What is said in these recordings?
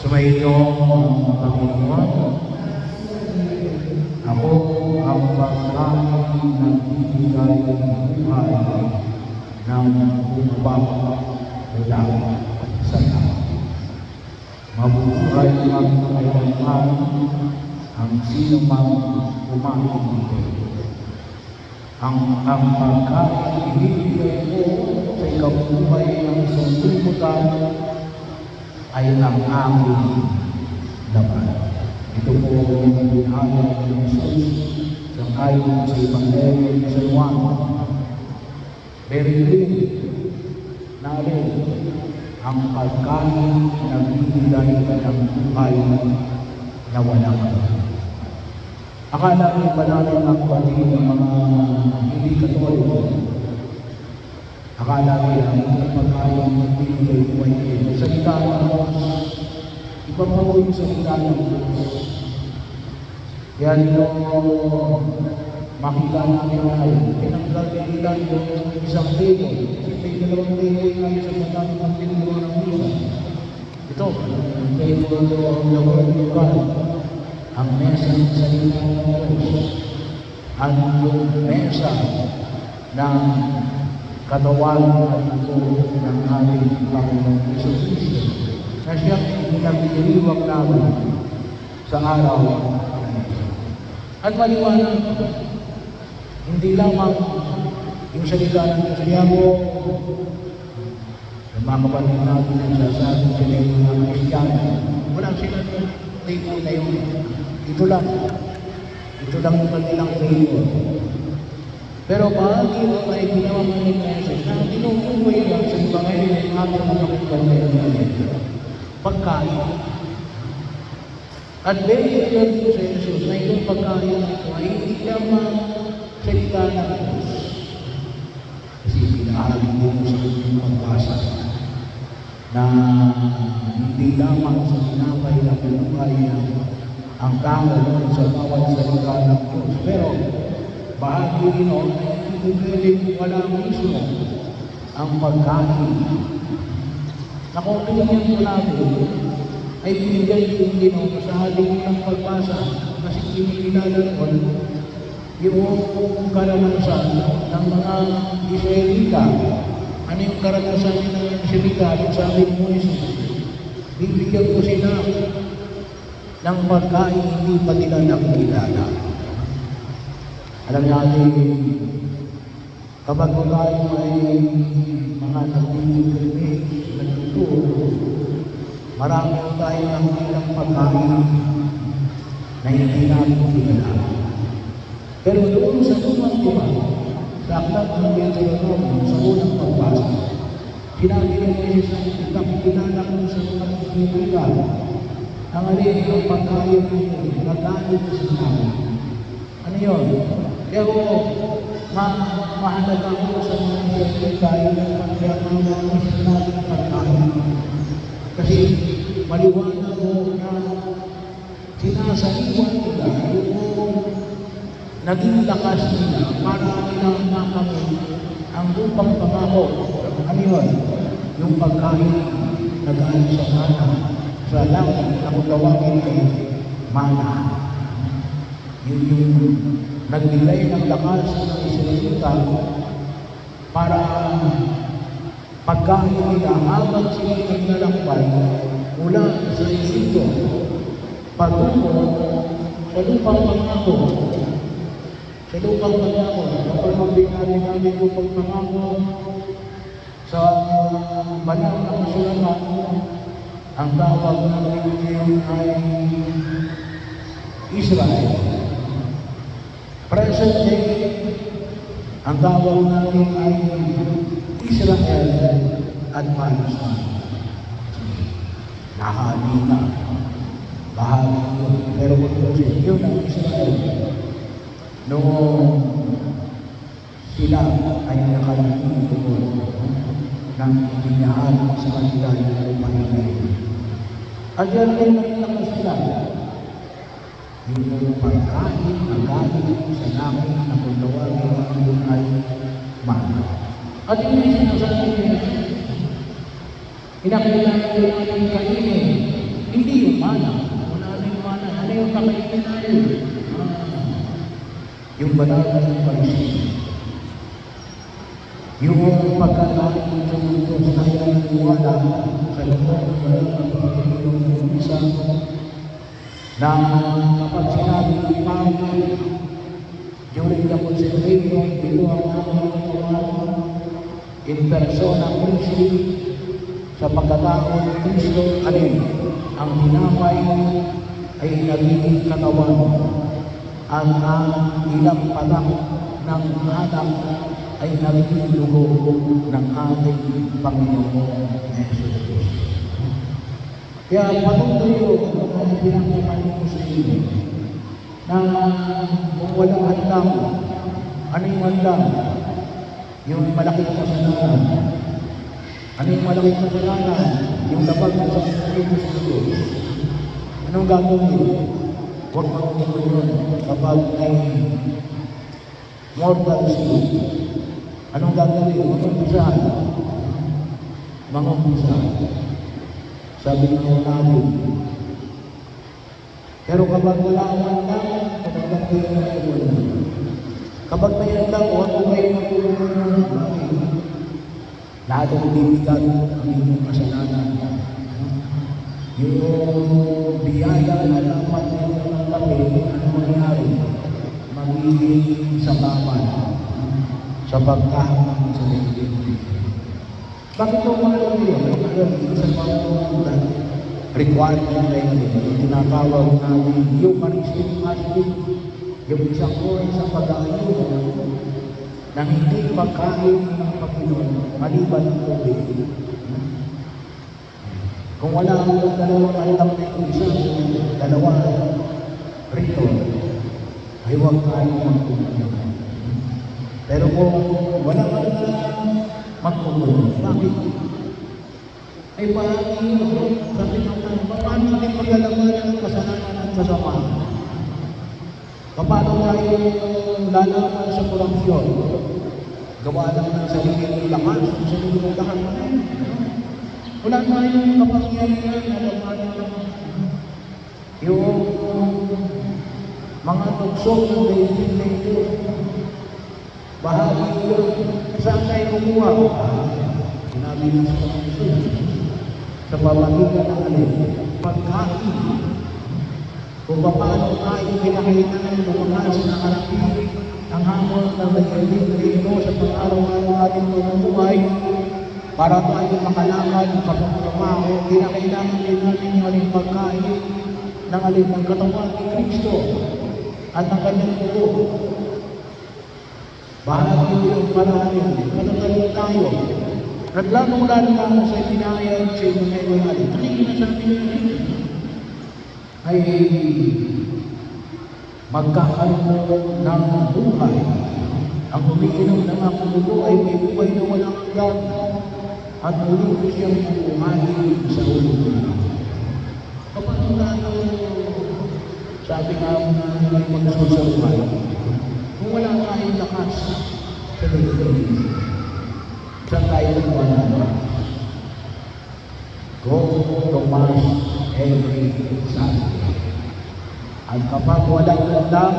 Sumainyo ang Panginoon. Ako ang pagkain ng ibigay ng buhay ng bumababa mula sa langit. Mabubuhay magkakailanman ang sino mang kumain dito. Ang pagkain ibibigay ko sa ikabubuhay ng sanlibutan ay ang aming laman. Ito po ang binahagi ng Jesus sa ayon sa Ebanghelyo ni San Juan. Berilin natin ang pagkain na bibigay ng buhay na walang hanggan. Akala niyo ba natin ang kapatid ng mga hindi Katoliko? Akala nila ang pagkain ng bibigay buhay nila. Salita ng Diyos, iba pa po yung salita ng Diyos. Kaya nyo makita namin ay pinanggal nila yung isang table. May dalawang table na sa matang ng table ng Diyos. Ito, ang table ng Lord of God, ang mesa ng salita ng Diyos, ang mesa ng katawan at ito ng ating Panginoong Jesucristo na siyang pinagdiriwang namin sa araw na ito. At maliwanag, hindi lamang yung salita ng Diyos niya mo, yung mga kapatid natin ang sasabi sila yung mga Kristiyano, walang sila yung table na yun. Ito lang yung kanilang table. Pero bahagi mo ay ginawa mo ng Jesus na tinutukoy lang sa Ebanghelyo ng ating mga pagkain. At very clear po sa Jesus na itong pagkain ito ay hindi lamang salita ng Diyos. Kasi pinahagi din sa inyong pagbasa na hindi lamang sa sinapay na pinuhay ang tao sa bawat salita ng Diyos. Pero bahagi rin o, hindi pwedeng wala mismo ang pagkain. Na kung pinigyan ko natin, ay binigyan din din o sa ating ng pagbasa kasi kinikilala ko yung karanasan ng mga Israelita. Ano yung karanasan ng mga Israelita? At sabi mo, bibigyan ko sila ng pagkain hindi pa nila nakikilala. Alam natin, kapag tayo ay mga nagpipilipig, nagtuturo, marami tayo ng ilang pagkain na hindi natin kilala. Pero doon sa lumang diba, sa aklat ng Deuteronomy, sa unang pagbasa, sinabi ng Jesus na kilala ko sa mga nagpipiligan, ang alin ang pagkain nito, nagkain ko sa namin. Ano yun? Kaya mahalaga ko sa mga pagkain ng pagkain natin pagkain. Kasi maliwanag ko na sinasaliwan nila yung naging lakas nila para nila makamit ang upang pangako. Ano yun? Yung pagkain na galing sa mana, sa langit na kung tawagin ay mana. Yung nagbigay ng lakas ng Israelita para pagkain nila habang sila naglalakbay mula sa Egypto patungo sa lupang pangako. Sa lupang pangako, kapag magbinari namin lupang pangako sa banal na kasulatan, ang tawag namin ay Israel. Present day, ang tawag natin ay Israel at Palestine. Nahali na. Bahagi yun. Pero kung yun ang Israel, noong sila ay nakalating doon ng ibinahal sa kanila yung lupahin. At yan ay naglakas sila. Yung pagkain na galing sa langit na kung tawagin namin ay mana. At yun ay sinasabi niya, kinakailangan natin kainin. Hindi mana. Wala na yung mana. Ano yung kakainin natin? Yung banal na parisip. Yung pagkakain ng Diyos na naniwala sa loob ng banal na Panginoon ng isa na kapag sinabi ng Panginoon during the consecration, ito ang aming katawan in persona Christi sa pagkatao ni Kristo, alin ang tinapay ay nagiging katawan at ang ilang patak ng anak ay nagiging dugo ng ating Panginoon Jesus. Kaya patuloy yun ang pinagpapalit ko sa inyo na kung walang handang, ano yung handang? Yung malaking kasalanan. Ano yung malaking kasalanan? Yung labag sa Panginoon sa Diyos. Anong gagawin? Huwag magpapagod yun kapag may mortal sin. Anong gagawin? Mag-umpisahan. Mag-umpisahan. Sabi ng nabi. Pero kapag wala ang handang, kapag kayo na wala. Kapag may handang, huwag mo kayo magpapagod. Lahat ang bibigat ang inyong kasalanan. Yung biyaya na dapat ninyo ng tabi, ano mangyari? Magiging sabawan sa pagkahamang sa Pilipinas. Bakit ito mga alam nyo? Isang mga requirement na yun, yung tinatawag natin Eucharistic fasting, yung isang oras sa pag-aayon nang hindi pagkain ng Panginoon, maliban ng tubig. Kung wala ang dalawang alam na yung isa, dalawa rito, ay huwag tayo magpupulong. Pero kung wala ka na magpupulong, bakit? Ay paano, sabi ng paano natin paglalaman ng kasalanan at kasamaan? Paano tayo lalaman sa korupsyon? Gawa lang ng sarili ng lakas, sarili ng lakas. Wala tayong kapangyarihan na laman yung mga tugsok ng daigdig na ito. Bahagi yun. Saan tayo kumuha? Sinabi ng sa Panginoon. Sa pamamagitan ng alin? Pagkain. Kung paano tayo kinakailangan ng mga sinakarapin ang hamon ng daigdig na ito sa pang-araw-araw natin pamumuhay para tayo makalakad kapag lumaho, kinakailangan din natin yung aling pagkain ng alin ng katawan ni Kristo at ang kanyang dugo. Bahagi yung paraanin, matatalim tayo. Naglalong-lalo na sa pinayag sa inyo ngayon natin. Nakikinasabi nyo ay magkakaroon ng buhay. Ang umiinom ng aking dugo ay may buhay na walang hanggan at muli ko siyang buhayin sa ulo. Kapag tayo, sabi nga mo na ay magsusurvive, kung wala tayong lakas sa daigdig, saan tayo nagwala? Go to Mass every Sunday. At kapag walang handang,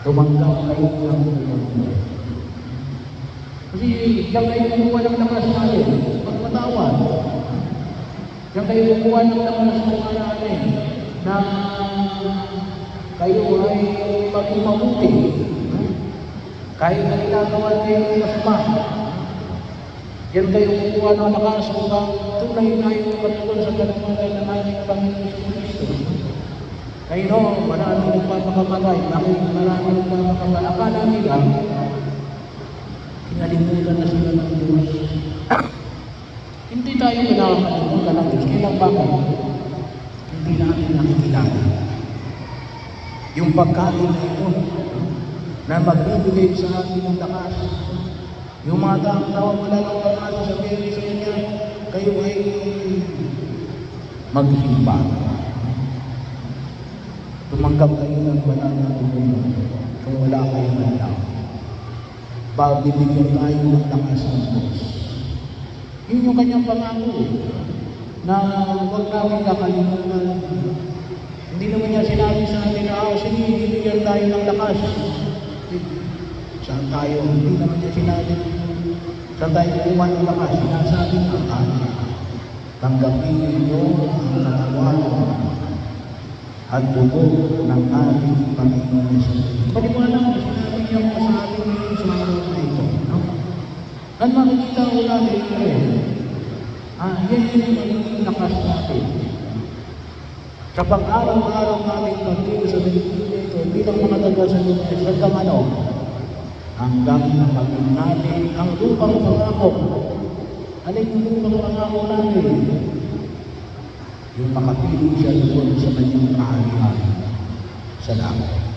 tumanggap kayo ng tulong. Kasi diyan kayo kumuha ng lakas natin, magpatawad. Diyan kayo kumuha ng lakas natin na kayo ay maging mabuti. Kahit na ginagawa kayo ng masama. Diyan kayo kumuha ng lakas upang tunay na yung katulad sa kalamanan ng ating Panginoon sa Kristo. Kayo marami nagpapakamatay, marami nagpapakamatay. Akala nila, kinalimutan na sila ng Diyos. Hindi tayo nakakalimutan ng Diyos. Kailang bakit? Hindi natin nakikilala. Yung pagkain na ito, na magbibigay sa atin ng lakas. Yung mga taong wala ng lakas, sabihin sa kanya, kayo ay magsimba. Tumanggap kayo ng banal na tulong kung wala kayo ng lakas. Bibigyan tayo ng lakas ng Diyos. Yun yung kanyang pangako. na huwag namin kakalimutan. Hindi naman niya sinabi sa atin na, sige, bibigyan tayo ng lakas. Saan tayo? Hindi naman niya sinabi saan tayo kukuha ng lakas. Sinasabi na, tanggapin ninyo ang katawan at dugo ng ating Panginoon Jesus. Paniwala mo, sinabi niya mo sa ating ngayon sa araw na ito. No? At makikita ko natin yan yung magiging lakas natin. Sa pag-araw-araw natin pagkilo sa Pilipinas ito, bilang mga taga-sunod hanggang napagin natin ang lupang pangako. Alin yung lupang pangako natin? Yung makapiling siya doon sa kanyang kaharian sa langit.